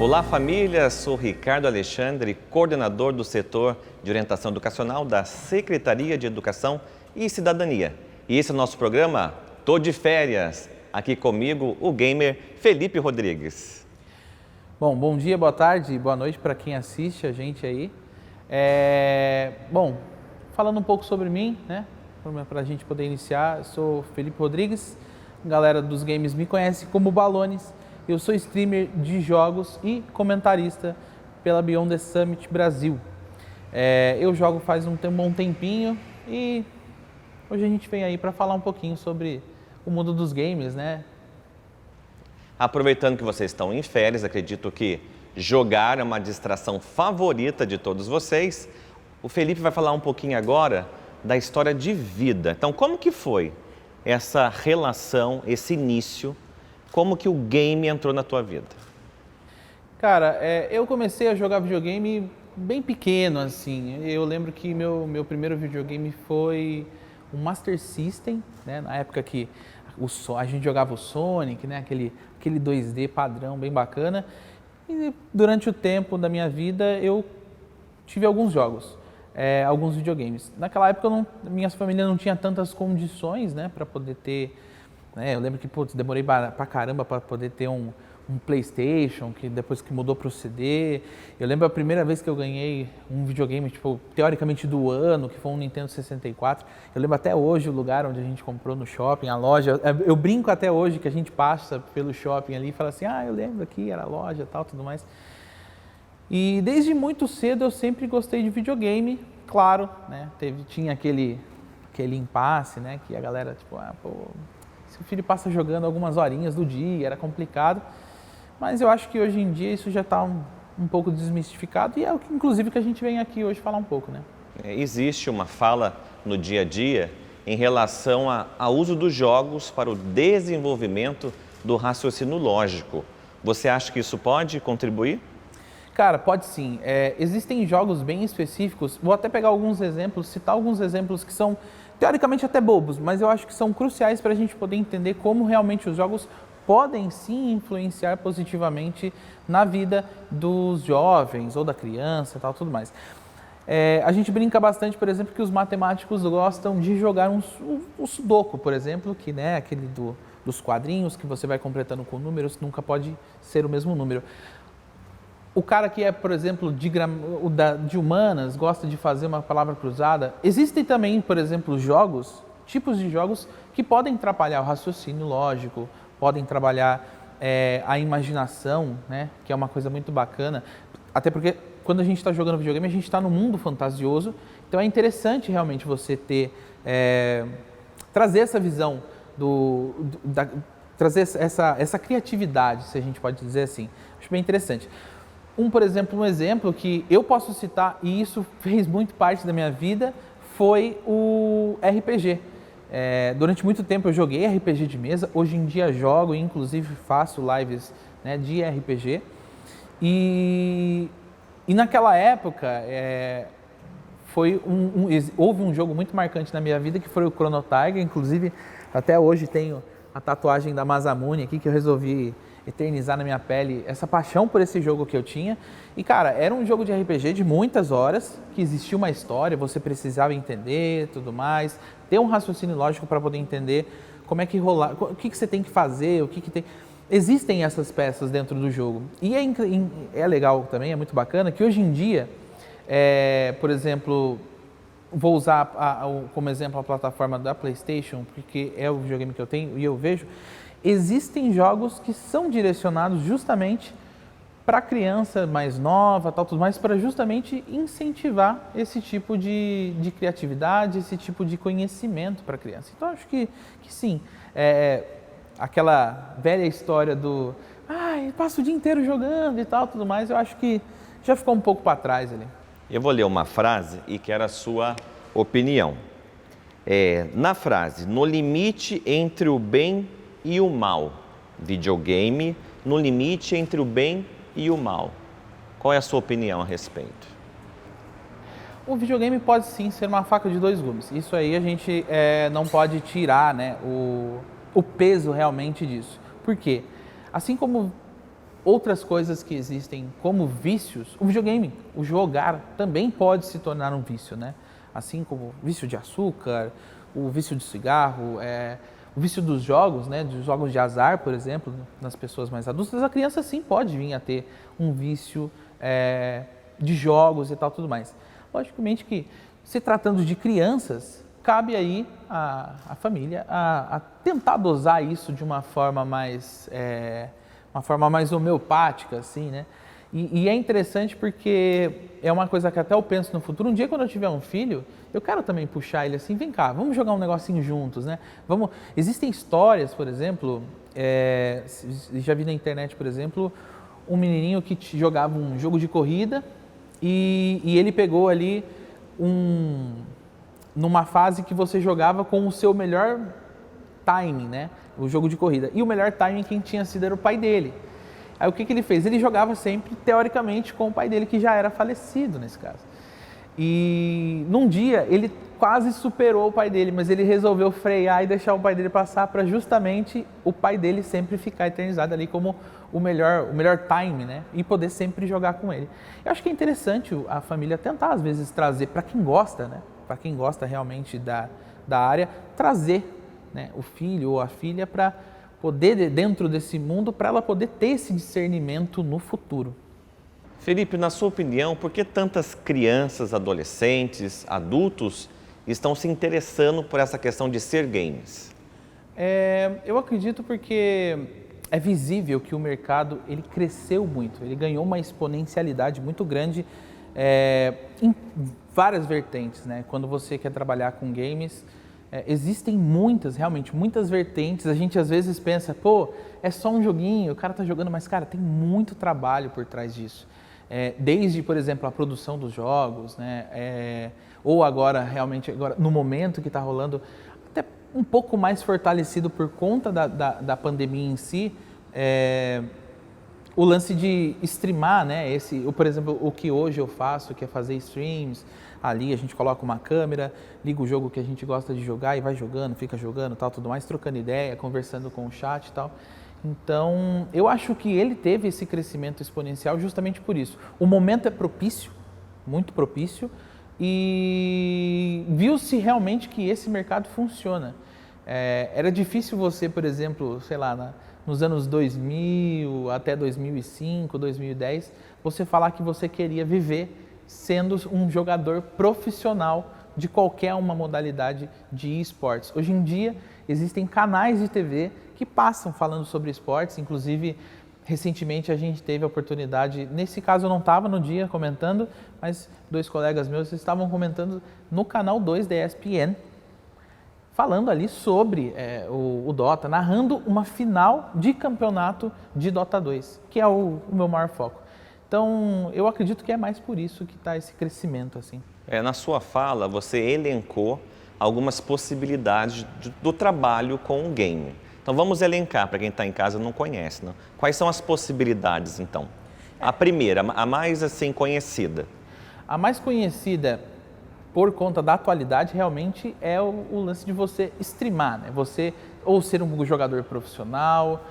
Olá família, sou Ricardo Alexandre, coordenador do setor de orientação educacional da Secretaria de Educação e Cidadania. E esse é o nosso programa Tô de Férias. Aqui comigo o gamer Felipe Rodrigues. Bom dia, boa tarde, boa noite para quem assiste a gente aí. Falando um pouco sobre mim, né? Para a gente poder iniciar, eu sou Felipe Rodrigues, a galera dos games me conhece como Balones. Eu sou streamer de jogos e comentarista pela Beyond the Summit Brasil. Eu jogo faz um bom tempinho e hoje a gente vem aí para falar um pouquinho sobre o mundo dos games, né? Aproveitando que vocês estão em férias, acredito que jogar é uma distração favorita de todos vocês. O Felipe vai falar um pouquinho agora da história de vida. Então, como que foi essa relação, esse início? Como que o game entrou na tua vida? Cara, eu comecei a jogar videogame bem pequeno, assim. Eu lembro que meu primeiro videogame foi um Master System, né? Na época que a gente jogava o Sonic, né? Aquele 2D padrão bem bacana. E durante o tempo da minha vida eu tive alguns jogos, alguns videogames. Naquela época minha família não tinha tantas condições, né, para poder ter. Eu lembro que demorei pra caramba para poder ter um PlayStation, que depois que mudou para o CD. Eu lembro a primeira vez que eu ganhei um videogame, tipo, teoricamente do ano, que foi um Nintendo 64. Eu lembro até hoje o lugar onde a gente comprou no shopping, a loja. Eu brinco até hoje que a gente passa pelo shopping ali e fala assim, eu lembro aqui, era a loja e tal, tudo mais. E desde muito cedo eu sempre gostei de videogame, claro, né? Tinha aquele impasse, né? Que a galera, tipo, seu filho passa jogando algumas horinhas do dia, era complicado. Mas eu acho que hoje em dia isso já está um pouco desmistificado e é o que, inclusive, que a gente vem aqui hoje falar um pouco, né? Existe uma fala no dia a dia em relação ao uso dos jogos para o desenvolvimento do raciocínio lógico. Você acha que isso pode contribuir? Cara, pode sim. Existem jogos bem específicos, vou até pegar alguns exemplos, citar alguns exemplos que são teoricamente até bobos, mas eu acho que são cruciais para a gente poder entender como realmente os jogos podem sim influenciar positivamente na vida dos jovens ou da criança e tal, tudo mais. A gente brinca bastante, por exemplo, que os matemáticos gostam de jogar o Sudoku, por exemplo, que né, aquele dos quadrinhos que você vai completando com números, nunca pode ser o mesmo número. O cara que é, por exemplo, de humanas, gosta de fazer uma palavra cruzada. Existem também, por exemplo, tipos de jogos que podem atrapalhar o raciocínio lógico, podem trabalhar a imaginação, né? Que é uma coisa muito bacana. Até porque quando a gente está jogando videogame, a gente está num mundo fantasioso. Então é interessante realmente você trazer essa visão, trazer essa criatividade, se a gente pode dizer assim. Acho bem interessante. Por exemplo, um exemplo que eu posso citar, e isso fez muito parte da minha vida, foi o RPG. Durante muito tempo eu joguei RPG de mesa, hoje em dia jogo e inclusive faço lives, né, de RPG. E naquela época houve um jogo muito marcante na minha vida que foi o Chrono Trigger, inclusive até hoje tenho a tatuagem da Masamune aqui que eu resolvi eternizar na minha pele essa paixão por esse jogo que eu tinha. E, cara, era um jogo de RPG de muitas horas, que existia uma história, você precisava entender, tudo mais, ter um raciocínio lógico para poder entender como é que rolar, o que você tem que fazer, o que tem... Existem essas peças dentro do jogo. E é legal também, é muito bacana, que hoje em dia, por exemplo, vou usar como exemplo a plataforma da PlayStation, porque é o videogame que eu tenho e eu vejo. Existem jogos que são direcionados justamente para criança mais nova, tal, tudo mais, para justamente incentivar esse tipo de criatividade, esse tipo de conhecimento para a criança. Então, acho que sim, aquela velha história do passo o dia inteiro jogando e tal, tudo mais, eu acho que já ficou um pouco para trás ali. Eu vou ler uma frase e quero a sua opinião. Na frase, no limite entre o bem e o mal, videogame, no limite entre o bem e o mal. Qual é a sua opinião a respeito? O videogame pode sim ser uma faca de dois gumes. Isso aí a gente não pode tirar, né, o peso realmente disso. Por quê? Assim como outras coisas que existem como vícios, o videogame, o jogar também pode se tornar um vício, né? Assim como o vício de açúcar, o vício de cigarro, o vício dos jogos, né? Dos jogos de azar, por exemplo, nas pessoas mais adultas, a criança sim pode vir a ter um vício de jogos e tal, tudo mais. Logicamente que, se tratando de crianças, cabe aí a família a tentar dosar isso de uma forma mais homeopática, assim, né? E é interessante porque é uma coisa que até eu penso no futuro. Um dia, quando eu tiver um filho, eu quero também puxar ele assim, vem cá, vamos jogar um negocinho juntos, né? Existem histórias, por exemplo, já vi na internet, por exemplo, um menininho que jogava um jogo de corrida e ele pegou ali numa fase que você jogava com o seu melhor timing, né? O jogo de corrida. E o melhor timing quem tinha sido era o pai dele. Aí o que ele fez? Ele jogava sempre, teoricamente, com o pai dele, que já era falecido nesse caso. E num dia ele quase superou o pai dele, mas ele resolveu frear e deixar o pai dele passar para justamente o pai dele sempre ficar eternizado ali como o melhor time, né? E poder sempre jogar com ele. Eu acho que é interessante a família tentar, às vezes, trazer para quem gosta, né? Para quem gosta realmente da área, trazer, né, o filho ou a filha para poder, dentro desse mundo, para ela poder ter esse discernimento no futuro. Felipe, na sua opinião, por que tantas crianças, adolescentes, adultos estão se interessando por essa questão de ser games? Eu acredito porque é visível que o mercado ele cresceu muito, ele ganhou uma exponencialidade muito grande em várias vertentes, né? Quando você quer trabalhar com games, existem realmente muitas vertentes. A gente às vezes pensa, pô, é só um joguinho, o cara tá jogando, mas cara, tem muito trabalho por trás disso. Desde, por exemplo, a produção dos jogos, né? Ou agora, no momento que está rolando, até um pouco mais fortalecido por conta da pandemia em si, o lance de streamar, né? Por exemplo, o que hoje eu faço, que é fazer streams. Ali a gente coloca uma câmera, liga o jogo que a gente gosta de jogar e vai jogando, fica jogando, tal, tudo mais, trocando ideia, conversando com o chat e tal. Então, eu acho que ele teve esse crescimento exponencial justamente por isso. O momento é propício, muito propício, e viu-se realmente que esse mercado funciona. Era difícil você, por exemplo, sei lá, nos anos 2000 até 2005, 2010, você falar que você queria viver sendo um jogador profissional de qualquer uma modalidade de esportes. Hoje em dia, existem canais de TV que passam falando sobre esportes, inclusive, recentemente a gente teve a oportunidade, nesse caso eu não estava no dia comentando, mas 2 colegas meus estavam comentando no canal 2 da ESPN, falando ali sobre o Dota, narrando uma final de campeonato de Dota 2, que é o meu maior foco. Então, eu acredito que é mais por isso que está esse crescimento, assim. Na sua fala, você elencou algumas possibilidades do trabalho com o game. Então, vamos elencar, para quem está em casa e não conhece, né? Quais são as possibilidades, então? A primeira, a mais, assim, conhecida. A mais conhecida, por conta da atualidade, realmente é o lance de você streamar, né? Você ou ser um jogador profissional,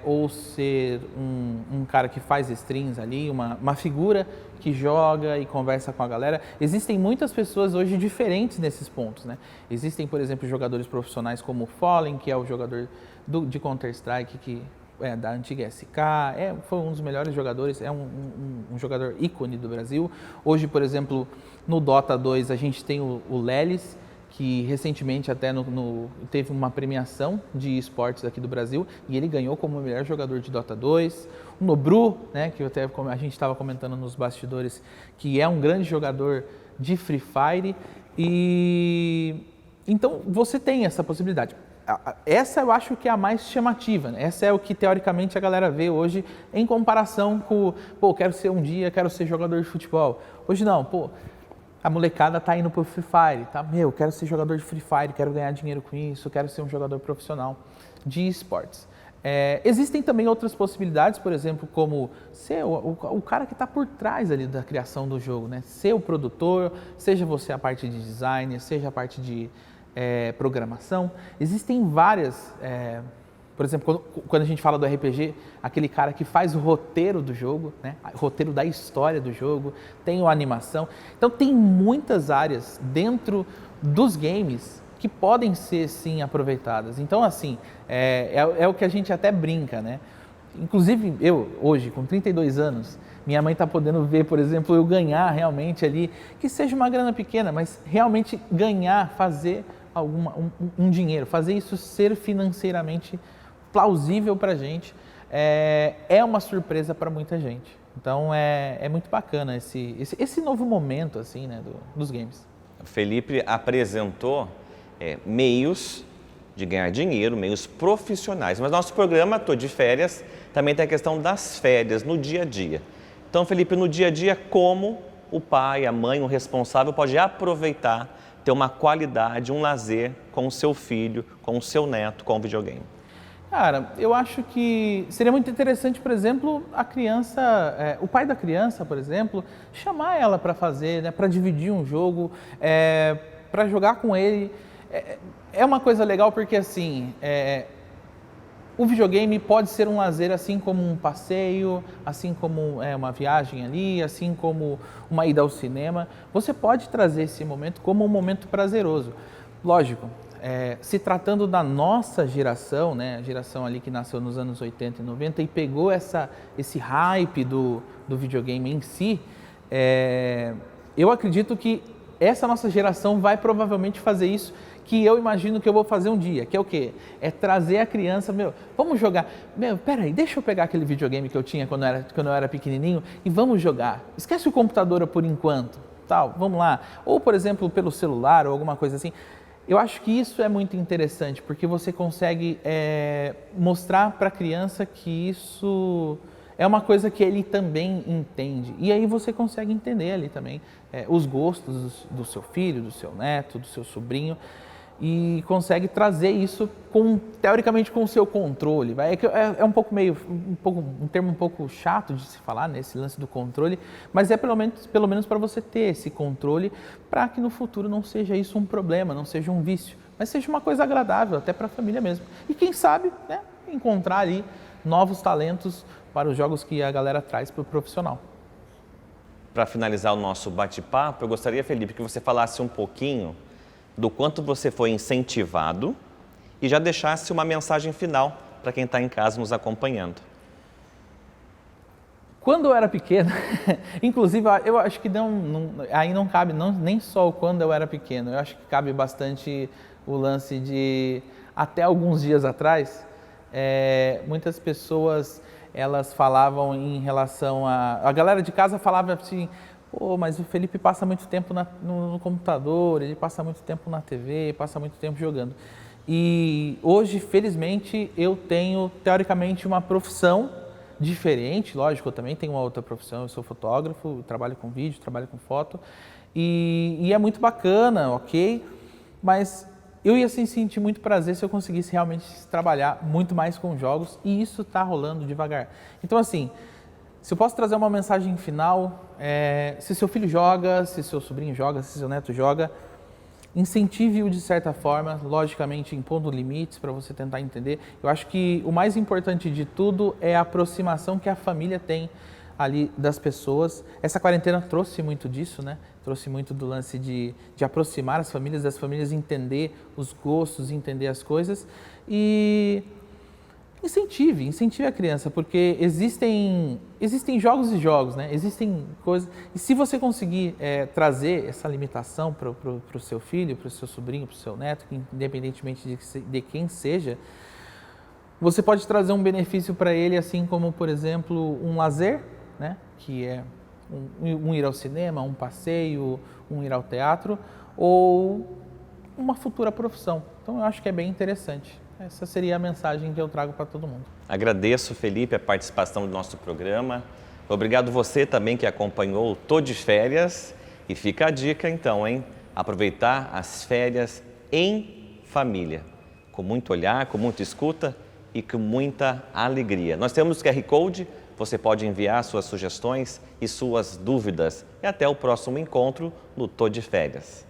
ou ser um cara que faz streams ali, uma figura que joga e conversa com a galera. Existem muitas pessoas hoje diferentes nesses pontos, né? Existem, por exemplo, jogadores profissionais como o Fallen, que é o jogador de Counter-Strike, que da antiga SK, foi um dos melhores jogadores, um jogador ícone do Brasil. Hoje, por exemplo, no Dota 2 a gente tem o Lelis, que recentemente até teve uma premiação de esportes aqui do Brasil e ele ganhou como o melhor jogador de Dota 2. O Nobru, né, que a gente estava comentando nos bastidores, que é um grande jogador de Free Fire. E então você tem essa possibilidade. Essa eu acho que é a mais chamativa, né? Essa é o que teoricamente a galera vê hoje em comparação com, quero ser jogador de futebol. Hoje não, a molecada tá indo pro Free Fire, tá? Quero ser jogador de Free Fire, quero ganhar dinheiro com isso, quero ser um jogador profissional de esportes. Existem também outras possibilidades, por exemplo, como ser o cara que está por trás ali da criação do jogo, né? Ser o produtor, seja você a parte de design, seja a parte de programação. Existem várias Por exemplo, quando a gente fala do RPG, aquele cara que faz o roteiro do jogo, né? O roteiro da história do jogo, tem a animação. Então tem muitas áreas dentro dos games que podem ser sim aproveitadas. Então assim, é o que a gente até brinca, né? Inclusive eu, hoje, com 32 anos, minha mãe está podendo ver, por exemplo, eu ganhar realmente ali, que seja uma grana pequena, mas realmente ganhar, fazer um dinheiro, fazer isso ser financeiramente plausível para a gente, é uma surpresa para muita gente. Então é muito bacana esse novo momento assim, né, dos games. O Felipe apresentou meios de ganhar dinheiro, meios profissionais. Mas nosso programa, Tô de Férias, também tem a questão das férias no dia a dia. Então, Felipe, no dia a dia, como o pai, a mãe, o responsável pode aproveitar, ter uma qualidade, um lazer com o seu filho, com o seu neto, com o videogame? Cara, eu acho que seria muito interessante, por exemplo, a criança, o pai da criança, por exemplo, chamar ela para fazer, né, para dividir um jogo, para jogar com ele. É uma coisa legal porque, assim, o videogame pode ser um lazer assim como um passeio, assim como uma viagem ali, assim como uma ida ao cinema. Você pode trazer esse momento como um momento prazeroso. Lógico, se tratando da nossa geração, né, a geração ali que nasceu nos anos 80 e 90 e pegou esse hype do videogame em si, eu acredito que essa nossa geração vai provavelmente fazer isso que eu imagino que eu vou fazer um dia, que é o quê? É trazer a criança, vamos jogar, peraí, deixa eu pegar aquele videogame que eu tinha quando eu era pequenininho e vamos jogar. Esquece o computador por enquanto, tal, vamos lá. Ou, por exemplo, pelo celular ou alguma coisa assim. Eu acho que isso é muito interessante, porque você consegue mostrar para a criança que isso é uma coisa que ele também entende. E aí você consegue entender ali também os gostos do seu filho, do seu neto, do seu sobrinho, e consegue trazer isso teoricamente com o seu controle. Um termo um pouco chato de se falar, né, esse lance do controle, mas pelo menos para você ter esse controle, para que no futuro não seja isso um problema, não seja um vício, mas seja uma coisa agradável até para a família mesmo. E quem sabe, né, encontrar ali novos talentos para os jogos que a galera traz para o profissional. Para finalizar o nosso bate-papo, eu gostaria, Felipe, que você falasse um pouquinho do quanto você foi incentivado e já deixasse uma mensagem final para quem está em casa nos acompanhando. Quando eu era pequeno, inclusive eu acho que aí não cabe nem só o quando eu era pequeno, eu acho que cabe bastante o lance de até alguns dias atrás, muitas pessoas elas falavam em relação a galera de casa falava assim: pô, mas o Felipe passa muito tempo no computador, ele passa muito tempo na TV, passa muito tempo jogando. E hoje, felizmente, eu tenho, teoricamente, uma profissão diferente. Lógico, eu também tenho uma outra profissão, eu sou fotógrafo, trabalho com vídeo, trabalho com foto. E é muito bacana, ok? Mas eu ia sentir muito prazer se eu conseguisse realmente trabalhar muito mais com jogos, e isso está rolando devagar. Então, assim, se eu posso trazer uma mensagem final, se seu filho joga, se seu sobrinho joga, se seu neto joga, incentive-o de certa forma, logicamente impondo limites para você tentar entender. Eu acho que o mais importante de tudo é a aproximação que a família tem ali das pessoas. Essa quarentena trouxe muito disso, né? Trouxe muito do lance de aproximar as famílias, das famílias entender os gostos, entender as coisas. E incentive a criança, porque existem jogos e jogos, né? Existem coisas. E se você conseguir trazer essa limitação para o seu filho, para o seu sobrinho, para o seu neto, independentemente de quem seja, você pode trazer um benefício para ele, assim como, por exemplo, um lazer, né? Que é um ir ao cinema, um passeio, um ir ao teatro, ou uma futura profissão. Então, eu acho que é bem interessante. Essa seria a mensagem que eu trago para todo mundo. Agradeço, Felipe, a participação do nosso programa. Obrigado você também que acompanhou o Tô de Férias. E fica a dica então, hein? Aproveitar as férias em família, com muito olhar, com muita escuta e com muita alegria. Nós temos o QR Code, você pode enviar suas sugestões e suas dúvidas. E até o próximo encontro no Tô de Férias.